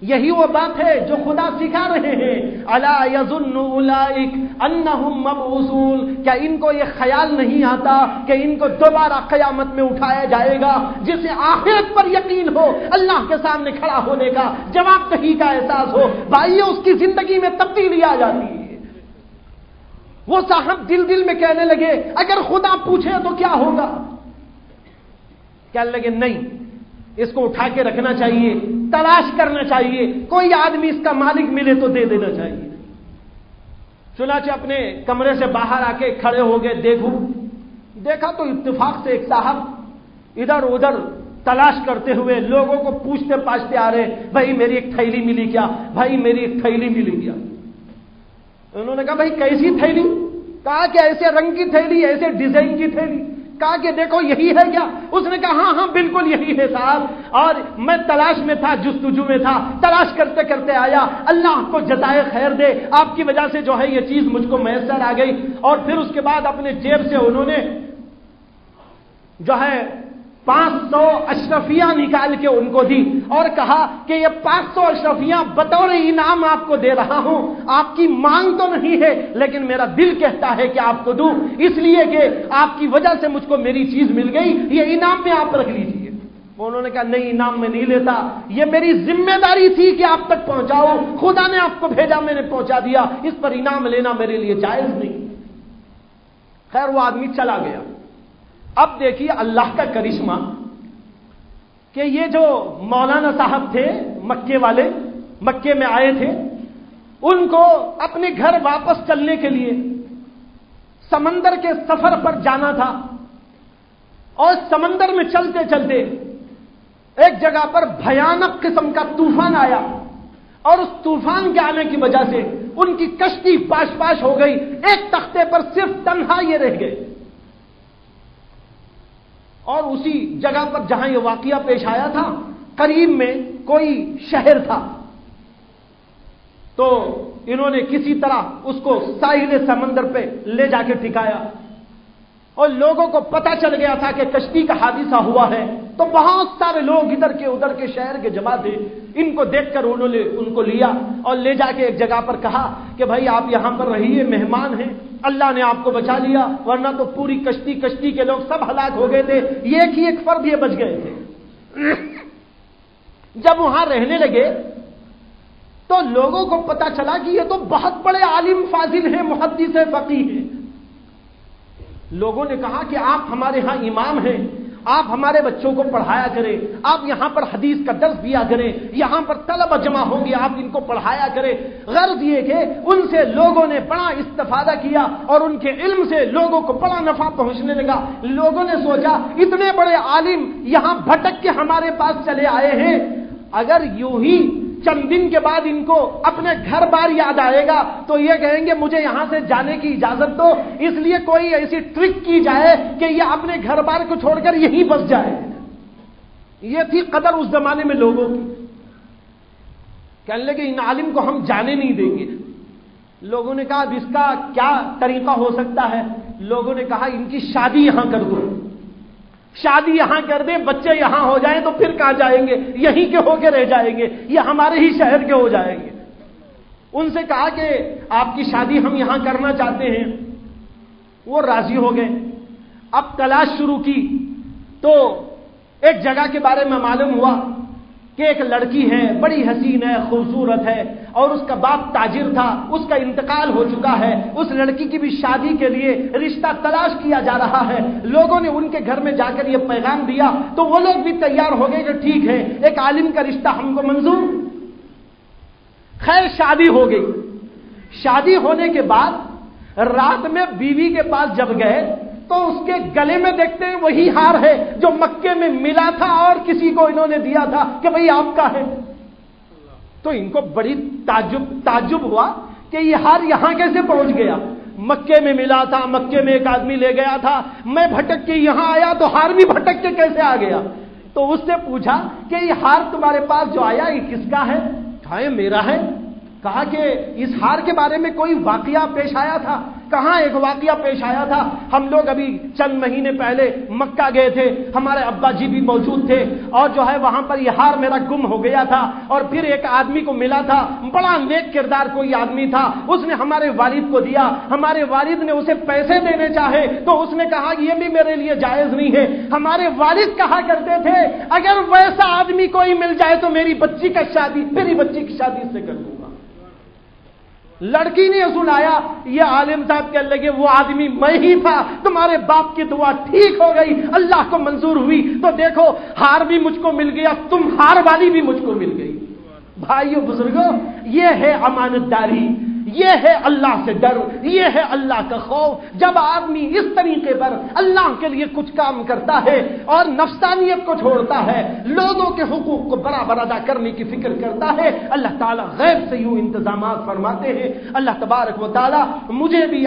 یہی وہ بات ہے جو خدا سکھا رہے ہیں، الا یظن اولئک انہم مبعوثون، کیا ان کو یہ خیال نہیں آتا کہ ان کو دوبارہ قیامت میں اٹھایا جائے گا؟ جسے آخرت پر یقین ہو، اللہ کے سامنے کھڑا ہونے کا، جواب دہی کا احساس ہو، بھائیو اس کی زندگی میں تبدیلی آ جاتی ہے۔ وہ صاحب دل دل میں کہنے لگے اگر خدا پوچھے تو کیا ہوگا؟ کہنے لگے نہیں، اس کو اٹھا کے رکھنا چاہیے، تلاش کرنا چاہیے، کوئی آدمی اس کا مالک ملے تو دے دینا چاہیے۔ چنانچہ اپنے کمرے سے باہر آ کے کھڑے ہو گئے، دیکھا تو اتفاق سے ایک صاحب ادھر ادھر تلاش کرتے ہوئے لوگوں کو پوچھتے پاچھتے آ رہے، بھائی میری ایک تھیلی ملی کیا؟ بھائی میری ایک تھیلی ملی کیا؟ انہوں نے کہا بھائی کیسی تھیلی؟ کہا کہ ایسے رنگ کی تھیلی، ایسے ڈیزائن کی تھیلی۔ کہا کہ دیکھو یہی ہے کیا؟ اس نے کہا ہاں بالکل یہی ہے صاحب، اور میں تلاش میں تھا، جستجو میں تھا، تلاش کرتے کرتے آیا، اللہ کو جزائے خیر دے، آپ کی وجہ سے جو ہے یہ چیز مجھ کو میسر آ گئی۔ اور پھر اس کے بعد اپنے جیب سے انہوں نے جو ہے 500 اشرفیاں نکال کے ان کو دی اور کہا کہ یہ 500 اشرفیاں بطور انعام آپ کو دے رہا ہوں، آپ کی مانگ تو نہیں ہے لیکن میرا دل کہتا ہے کہ آپ کو دوں، اس لیے کہ آپ کی وجہ سے مجھ کو میری چیز مل گئی، یہ انعام میں آپ رکھ لیجیے۔ انہوں نے کہا نہیں، انعام میں نہیں لیتا، یہ میری ذمہ داری تھی کہ آپ تک پہنچاؤ، خدا نے آپ کو بھیجا، میں نے پہنچا دیا، اس پر انعام لینا میرے لیے جائز نہیں۔ خیر وہ آدمی چلا گیا۔ اب دیکھیے اللہ کا کرشمہ کہ یہ جو مولانا صاحب تھے مکے والے، مکے میں آئے تھے، ان کو اپنے گھر واپس چلنے کے لیے سمندر کے سفر پر جانا تھا، اور سمندر میں چلتے چلتے ایک جگہ پر بھیانک قسم کا طوفان آیا، اور اس طوفان کے آنے کی وجہ سے ان کی کشتی پاش پاش ہو گئی، ایک تختے پر صرف تنہا یہ رہ گئے۔ اور اسی جگہ پر جہاں یہ واقعہ پیش آیا تھا قریب میں کوئی شہر تھا، تو انہوں نے کسی طرح اس کو ساحل سمندر پہ لے جا کے ٹھکایا، اور لوگوں کو پتہ چل گیا تھا کہ کشتی کا حادثہ ہوا ہے، تو بہت سارے لوگ ادھر کے ادھر کے شہر کے جمع تھے۔ ان کو دیکھ کر انہوں نے ان کو لیا اور لے جا کے ایک جگہ پر کہا کہ بھائی آپ یہاں پر رہیے، مہمان ہیں، اللہ نے آپ کو بچا لیا، ورنہ تو پوری کشتی کے لوگ سب ہلاک ہو گئے تھے، ایک ہی ایک فرد یہ بچ گئے تھے۔ جب وہاں رہنے لگے تو لوگوں کو پتا چلا کہ یہ تو بہت بڑے عالم فاضل ہیں، محدث فقیہ ہیں۔ لوگوں نے کہا کہ آپ ہمارے ہاں امام ہیں، آپ ہمارے بچوں کو پڑھایا کریں، آپ یہاں پر حدیث کا درس دیا کریں، یہاں پر طلبہ جمع ہوں گے، آپ ان کو پڑھایا کریں۔ غرض یہ کہ ان سے لوگوں نے بڑا استفادہ کیا اور ان کے علم سے لوگوں کو بڑا نفع پہنچنے لگا۔ لوگوں نے سوچا اتنے بڑے عالم یہاں بھٹک کے ہمارے پاس چلے آئے ہیں، اگر یوں ہی چند دن کے بعد ان کو اپنے گھر بار یاد آئے گا تو یہ کہیں گے مجھے یہاں سے جانے کی اجازت دو، اس لیے کوئی ایسی ٹرک کی جائے کہ یہ اپنے گھر بار کو چھوڑ کر یہیں بس جائے۔ یہ تھی قدر اس زمانے میں لوگوں کی۔ کہنے لگے ان عالم کو ہم جانے نہیں دیں گے۔ لوگوں نے کہا اب اس کا کیا طریقہ ہو سکتا ہے؟ لوگوں نے کہا ان کی شادی یہاں کر دو۔ شادی یہاں کر دیں، بچے یہاں ہو جائیں تو پھر کہاں جائیں گے؟ یہیں کے ہو کے رہ جائیں گے، یہ ہمارے ہی شہر کے ہو جائیں گے۔ ان سے کہا کہ آپ کی شادی ہم یہاں کرنا چاہتے ہیں، وہ راضی ہو گئے۔ اب تلاش شروع کی تو ایک جگہ کے بارے میں معلوم ہوا کہ ایک لڑکی ہے، بڑی حسین ہے، خوبصورت ہے، اور اس کا باپ تاجر تھا، اس کا انتقال ہو چکا ہے۔ اس لڑکی کی بھی شادی کے لیے رشتہ تلاش کیا جا رہا ہے۔ لوگوں نے ان کے گھر میں جا کر یہ پیغام دیا تو وہ لوگ بھی تیار ہو گئے کہ ٹھیک ہے، ایک عالم کا رشتہ ہم کو منظور۔ خیر شادی ہو گئی۔ شادی ہونے کے بعد رات میں بیوی کے پاس جب گئے تو اس کے گلے میں دیکھتے ہیں وہی ہار ہے جو مکے میں ملا تھا اور کسی کو انہوں نے دیا تھا کہ بھئی آپ کا ہے۔ تو ان کو بڑی تعجب ہوا کہ یہ ہار یہاں کیسے پہنچ گیا؟ مکے میں ملا تھا، مکے میں ایک آدمی لے گیا تھا، میں بھٹک کے یہاں آیا تو ہار بھی بھٹک کے کیسے آ گیا؟ تو اس سے پوچھا کہ یہ ہار تمہارے پاس جو آیا یہ کس کا ہے؟ کہا یہ میرا ہے۔ کہا کہ اس ہار کے بارے میں کوئی واقعہ پیش آیا تھا؟ کہاں ایک واقعہ پیش آیا تھا، ہم لوگ ابھی چند مہینے پہلے مکہ گئے تھے، ہمارے ابا جی بھی موجود تھے، اور جو ہے وہاں پر یہ ہار میرا گم ہو گیا تھا، اور پھر ایک آدمی کو ملا تھا، بڑا نیک کردار کوئی آدمی تھا، اس نے ہمارے والد کو دیا، ہمارے والد نے اسے پیسے دینے چاہے تو اس نے کہا یہ بھی میرے لیے جائز نہیں ہے۔ ہمارے والد کہا کرتے تھے اگر ویسا آدمی کوئی مل جائے تو میری بچی کی شادی اس سے کر دوں گا۔ لڑکی نے سنایا، یہ عالم صاحب کہنے لگے وہ آدمی میں ہی تھا، تمہارے باپ کی دعا ٹھیک ہو گئی، اللہ کو منظور ہوئی، تو دیکھو ہار بھی مجھ کو مل گیا، تم ہار والی بھی مجھ کو مل گئی۔ بھائیو بزرگوں، یہ ہے امانت داری، یہ ہے اللہ سے ڈر، یہ ہے اللہ کا خوف۔ جب آدمی اس طریقے پر اللہ کے لیے کچھ کام کرتا ہے اور نفسانیت کو چھوڑتا ہے، لوگوں کے حقوق کو برابر ادا کرنے کی فکر کرتا ہے، اللہ تعالیٰ غیب سے یوں انتظامات فرماتے ہیں۔ اللہ تبارک و تعالیٰ مجھے بھی